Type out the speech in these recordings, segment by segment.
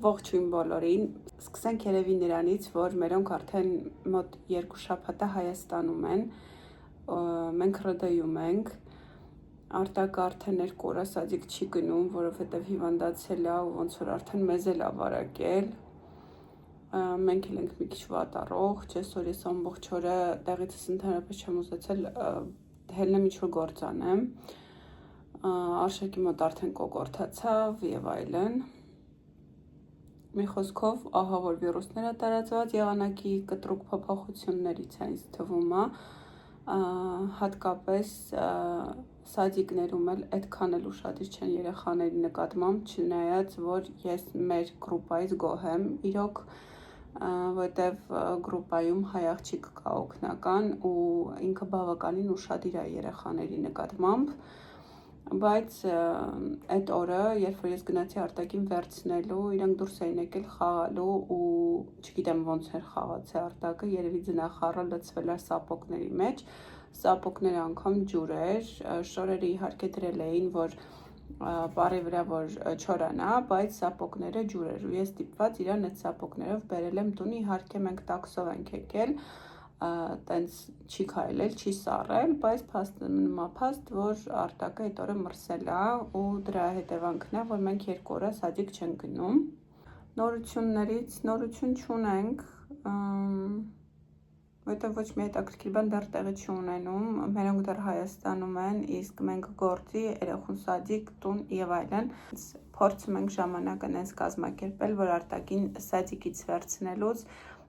Ողջույն բոլորին, սկսենք երևի նրանից, որ մերոնք արդեն մոտ 2 շաբաթ է Հայաստանում են, մենք ՌԴ-ում ենք, Արտակը արդեն 2 օր սադիկ չի գնում, որովհետև հիվանդացել է ու ոնց որ արդեն մեզ էլ ա վարակել, մենք էլ ենք մի քիչ վատ առողջ, այսօր ես ամբողջ օրը տեղիցս ընդհանրապես չեմ ուզեցել հելնեմ ինչ-որ գործ անեմ, Արշակի մոտ արդեն կոկորդացավ և այլն, մի խոսքով ահա որ վիրուսները տարածված եղանակի կտրուկ փոփոխություններից է ինձ թվում է, հատկապես սադիկներում էլ այդքան էլ ուշադիր չեն երեխաների նկատմամբ, չնայած որ ես մեր գրուպայից գոհ եմ, իրոք որտև գրուպայում հայ աղջիկ կա օգնական ու ինքը բավականին ուշադիր է երեխաների նկատմամբ, բայց այդ օրը, երբ որ ես գնացի Արտակին վերցնելու, իրանք դուրս էին եկել խաղալու ու չգիտեմ ոնց էր խաղացել Արտակը, երևի ձնախառը լցվել էր սապոգների մեջ, սապոգները անգամ ջուր էր, շորերը իհարկե դրել էին, որ բարի վրա որ չորանա, բայց սապոգները ջուր էր ու ես ստիպված իրան այդ սապոգներով բերել եմ տուն, իհարկե մենք տաքսով ենք եկել, տենց չի քայլել, չի սառել, բայց փաստ, որ Արտակը այդ օրը մրսել է ու դրա հետևանքն է, որ մենք 2 օր սադիկ չենք գնում։ Նորություններից նորություն չունենք, որտեղ ոչ մի հետաքրքիր բան դեռ տեղի չի ունենում, մերոնք դեռ Հայաստանում են, իսկ մենք գործի, երեխուն սադիկ, տուն և այլն, փորձում ենք ժամանակը նենց կազմակերպել, որ Արտակին սադիկից վերցնելուց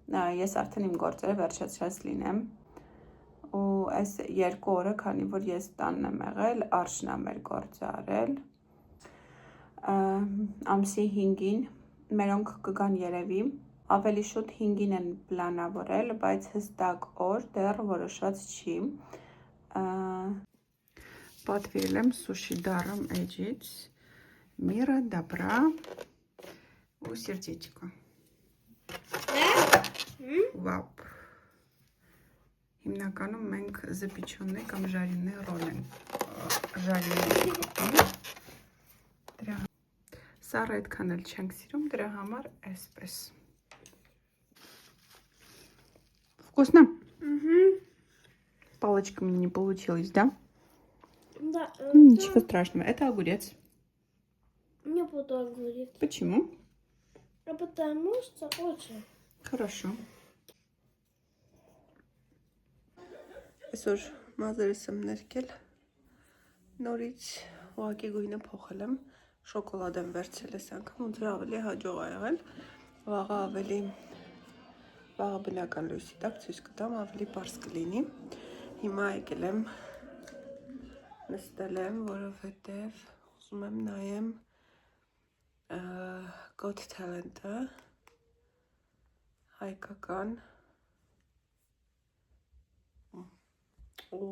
ես արդեն իմ գործերը վերջացրած լինեմ ու այս 2 օրը, քանի որ ես տանն եմ եղել, Արշն է մեր գործը արել, ամսի 5-ին մերոնք կգան երևի, ավելի շուտ 5-ին են պլանավորել, բայց հստակ օր դեռ որոշված չի, պատվիրել եմ սուշի դարում էջից, մира, դաբրա ու սերդեչկո. Վապ, հիմնականում մենք զպիչոններ կամ ժարիններ ռոլ ենք, սառը այդքան էլ չենք սիրում, դրա համար այսպես. Вкусно? Палочками не получилось, да? Да. Ничего страшного, это огурец. Не буду огурец. Почему? Потому что очень. Хорошо. Այսօր մազերս եմ ներկել, նորից ուղղակի գույնը փոխել եմ, շոկոլադ եմ վերցրել այս անգամ ու դրա ավելի հաջող ա եղել, վաղը բնական լույսի տակ ցույց կտամ, ավելի պարզ կլինի, հիմա եկել եմ, նստել եմ, որովհետև ուզում եմ նայեմ Got Talent-ը, հայկական, ու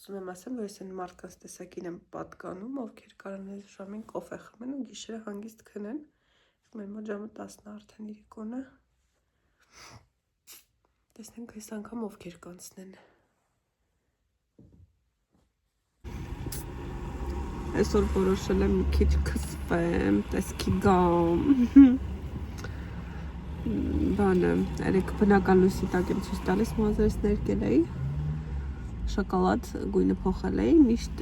ուզում եմ ասեմ, որ ես են մարդկանց տեսակին եմ պատկանում, ովքեր կարող են ժամին կոֆե խմեն ու գիշերը հանգիստ քնեն, մեր մոտ ժամը 10 արդեն իրիկոնը, տեսնենք այս անգամ ովքեր կանցնեն։ Այսօր որոշել եմ մի քիչ քսվեմ, տեսքի գամ, բանը, երեք բնական լույսի տակ եմ ցույց տալիս, մազերս ներկել էի, շոկոլադ գույնը փոխել էի, միշտ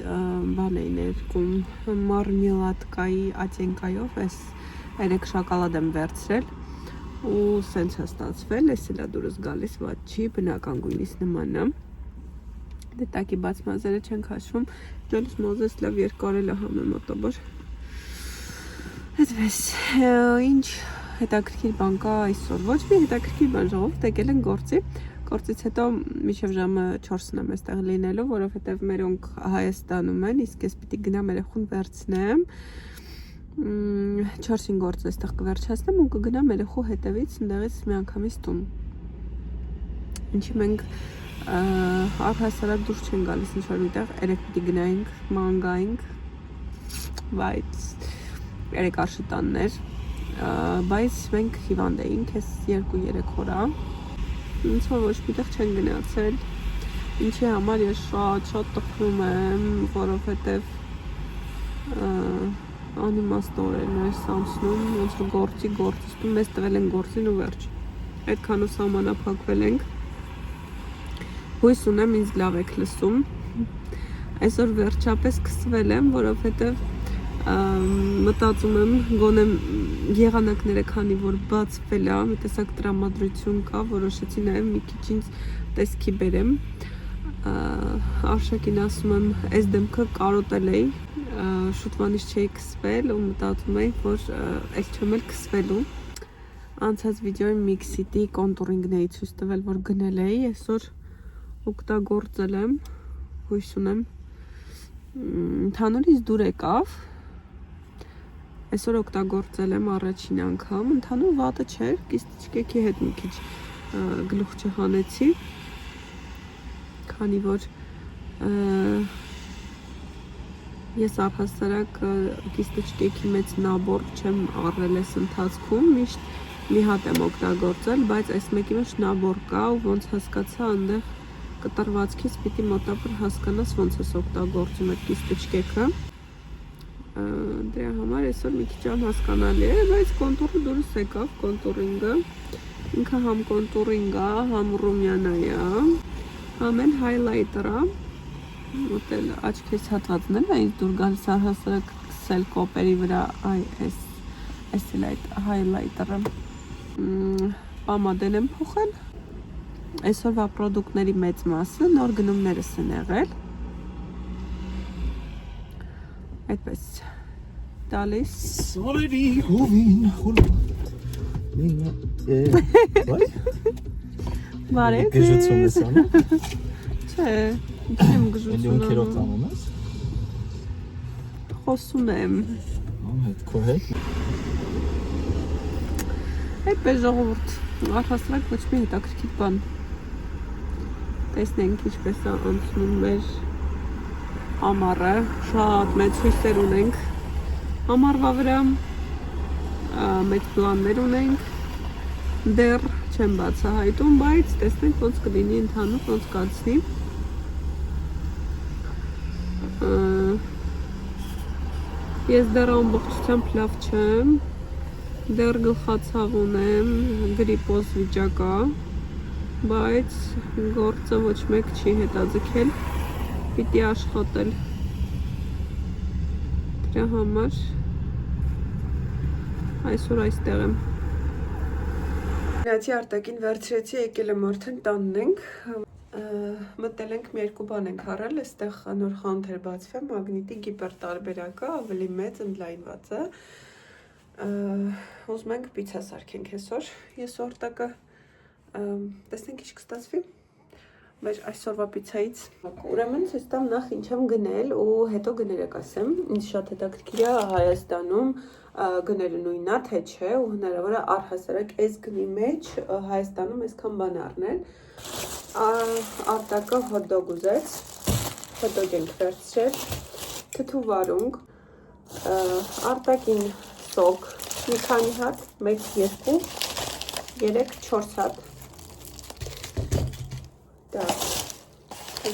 բան էի ներկում, մարմելադկայի ատենկայով, այս 3 շոկոլադ եմ վերցրել ու սենց է ստացվել, այս էլ է դուրս գալիս, վատ չի, բնական գույնից նման է, դե տակի բաց մազերը չենք հաշվում, ջոլիս մազես լավ երկարել է համեմատաբար, այդպես, ինչ հետաքրքիր բան կա այսօր, ոչ մի հետաքրքիր բան ժողովուրդ եկել են գործից հետո մինչև ժամը 4-ն եմ այստեղ լինելու, որովհետև մերոնք Հայաստանում են, իսկ ես պիտի գնամ երեխուն վերցնեմ, 4-ին գործը այստեղ կվերջացնեմ ու կգնամ երեխու հետևից ընդեղից մի անգամից տուն, ինչի մենք առհասարակ դուրս չեն գալիս ինչ-որ միտեղ, երեկ պիտի գնայինք, ման գայինք, բայց երեկ Արշտաններ, բայց մենք հիվանդ էինք, ես 2-3 օրա, ինձ որ ոչ միտեղ չեն գնացել, ինչի համար ես շատ տխրում եմ, որովհետև անիմաստորեն այս ամսնում, ոնց որ գործի, մեզ տվել են գործին ու վերջ։ Այդքանով սահմանափակվել ենք։ Հույս ունեմ ինձ լավ եք լսում։ Այսօր վերջապես սկսվել եմ, որովհետև մտածում եմ գոնե եղանակները քանի որ բացվել է, մի տեսակ տրամադրություն կա, որոշեցի նաև մի քիչ ինձ տեսքի բերեմ։ Արշակին ասում եմ, այս դեմքը կարոտել էի, շուտվանից չէի կսվել ու մտածում էի, որ այս չեմ էլ կսվելու։ Անցած վիդեոյում Mixit-ի կոնտուրինգն էի ցույց տվել, որ գնել էի, այսօր օգտագործել եմ, հույս ունեմ ընդհանուրից դուր եկավ։ Այսօր օգտագործել եմ առաջին անգամ, ընդհանուր վատը չէր, կիստիճկեքի հետ մի քիչ գլուխ չհանեցի, քանի որ ես առհասարակ կիստիճկեքի մեծ նաբոր չեմ առել այս ընթացքում, միշտ մի հատ եմ օգտագործել, բայց այս մեկի մեջ նաբոր կա ու ոնց հասկացա այնտեղ կտրվածքից պիտի մոտավոր հասկանաս ոնց ես օգտագործում այդ կիստիճկեքը։ Դրա համար այսօր մի քիչ անհասկանալի է, բայց կոնտուրը դուրս եկավ, կոնտուրինգը։ Ինքը համ կոնտուրինգ է, համ ռումյանա է, համ էլ հայլայթեր է։ Ուտել աչքերից հատվածն էլ ինձ դուր գալիս առհասարակ քսել կոպերի վրա, այս էլ այդ հայլայթերը։ Պամադեն եմ փոխել։ Այսօրվա պրոդուկտների մեծ մասը նոր գնումներս են եղել։ Այդպես տալիս Սարերի հովին Բարև Գժություն ես անում Չէ, չեմ գժություն անում Ելյուն անում ես Խոսում եմ հետ քո հետ Այդպես ժողովուրդ առհասարակ ոչ մի հետաքրքիր բան Տեսնենք ինչպես է անցնում մեր ամառը, շատ մեծ հույսեր ունենք ամառվա վրա, մեծ պլաններ ունենք, դեռ չեմ բացահայտում, բայց տեսնենք ոնց կլինի ընդհանուր, ոնց կացնի։ Ես դեռ ամբողջությամբ լավ չեմ, դեռ գլխացավ ունեմ, գրիպոզ վիճակ է, բայց գործը ոչ մեկ չի հետաձգել, պիտի աշխատել դրա համար այսօր այստեղ եմ Գնացի արտակին վերցրեցի, եկել եմ արդեն տանն ենք մտել ենք մի երկու բան ենք առել այստեղ նոր խանութ էր բացվել մագնիտի գիպեր տարբերակը ավելի մեծ ընդլայնված է ուզում ենք պիցա սարքենք այսօր ես արտակը տեսնենք ինչ կստացվի Մեր այսօրվա պիցայից ուրեմն ցույց տամ նախ ինչ եմ գնել ու հետո գները կասեմ ինձ շատ հետաքրքիր է Հայաստանում գները նույնն է թե չէ ու հնարավոր է առհասարակ այս գնի մեջ Հայաստանում այսքան բան առնել արտակը հոթդոգ ուզեց հոթդոգ ենք վերցրել թթու վարունգ արտակին սոկ մի քանի հատ 1 2 3 4 հատ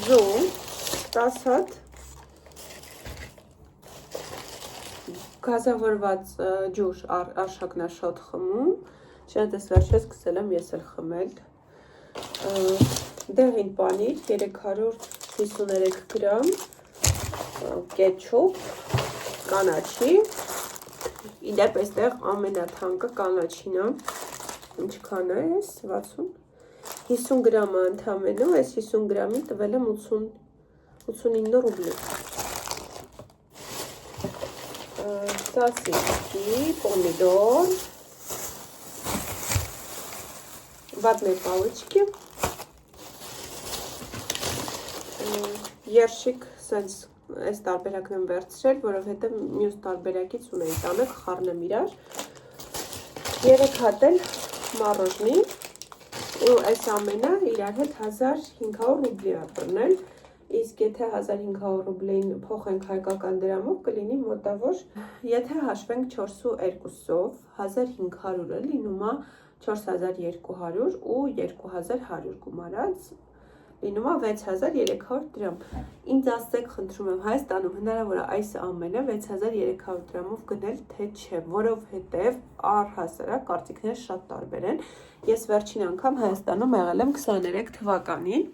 Զոն, 10 հատ գազավորված ջուր արշակն է շատ խմում, շատ ես վերջը սկսել եմ ես էլ խմել, դեղին պանիր 353 գրամ, կետչուպ, կանաչի, իդեպ այստեղ ամենաթանկը կանաչին է, ինչքան է ես, 60 50 գրամ ընդամենու, այս 50 գրամին տվել եմ 89 ռուբլի։ Սասիքի, պոմիդոր, վատներ պալիչքի, երշիկ, սենց այս տարբերակն եմ վերցրել, որովհետև մյուս տարբերակից ունեի տանեք, խառնեմ իրար, 3 հատ էլ մառոժնի, ու այս ամենը իրար հետ 1500 ռուբլի է բռնել, իսկ եթե 1500 ռուբլին փոխենք հայկական դրամով կլինի մոտավոր, եթե հաշվենք 4.2-ով 1500-ը լինում է 4200 ու 2100 գումարած, լինում է 6300 դրամ։ Ինձ ասեք, խնդրում եմ, Հայաստանում հնարավոր է այս ամենը 6300 դրամով գնել, թե չէ, որովհետև առհասարակ կարծիքները շատ տարբեր են։ Ես վերջին անգամ Հայաստանում եղել եմ 23 թվականին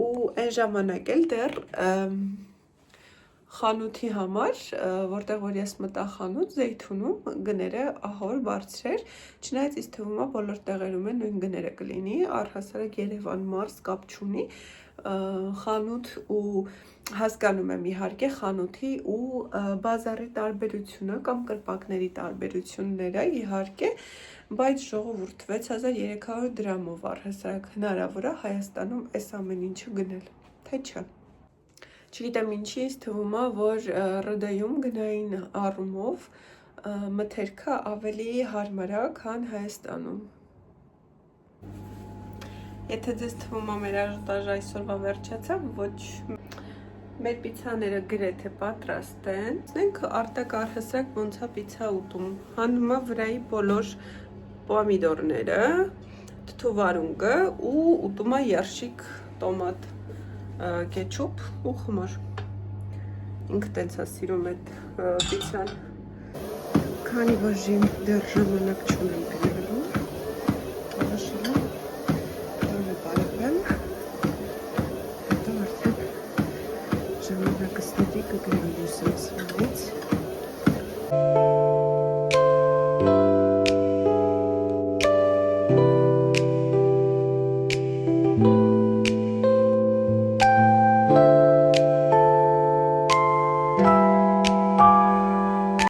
ու այն ժամանակ էլ դեռ խանութի համար, որտեղ որ ես մտա խանութ Զեյթունում, գները ահավոր բարձր էր, չնայած ինձ թվում է բոլոր տեղերում է նույն գները կլինի, առհասարակ Երևան մարզ կապ չունի, խանութ ու հասկանում եմ իհարկե խանութի ու բազարի տարբերությունը կամ կրպակների տարբերությունները իհարկե, բայց ժողովուրդ 6300 դրամով առհասարակ հնարավոր է Հայաստանում այս ամեն ինչը գնել, թե չէ։ Չգիտեմ ինչի ինձ թվում է, որ ՌԴ-ում գնային առումով մթերքը ավելի հարմար է, քան Հայաստանում։ Եթե ձեզ թվում է մեր աժտաժը այսօրվա վերջացավ, ոչ, մեր պիցաները գրեթե պատրաստ են։ Մենք արտակ առհասարակ ոնց է պիցա ուտում։ Հանում է վրայի բոլոր պոմիդորները, թթուվարունգը ու ուտում է երշիկ տոմատ կեչուպ ու խմոր։ Ինքը տենց է սիրում այդ պիցան։ Քանի որ դեռ ժամանակ չունեմ գնալու, որոշել եմ բարևեմ, հետո արդեն ժամանակը ստետի կգրեմ լուսանցի։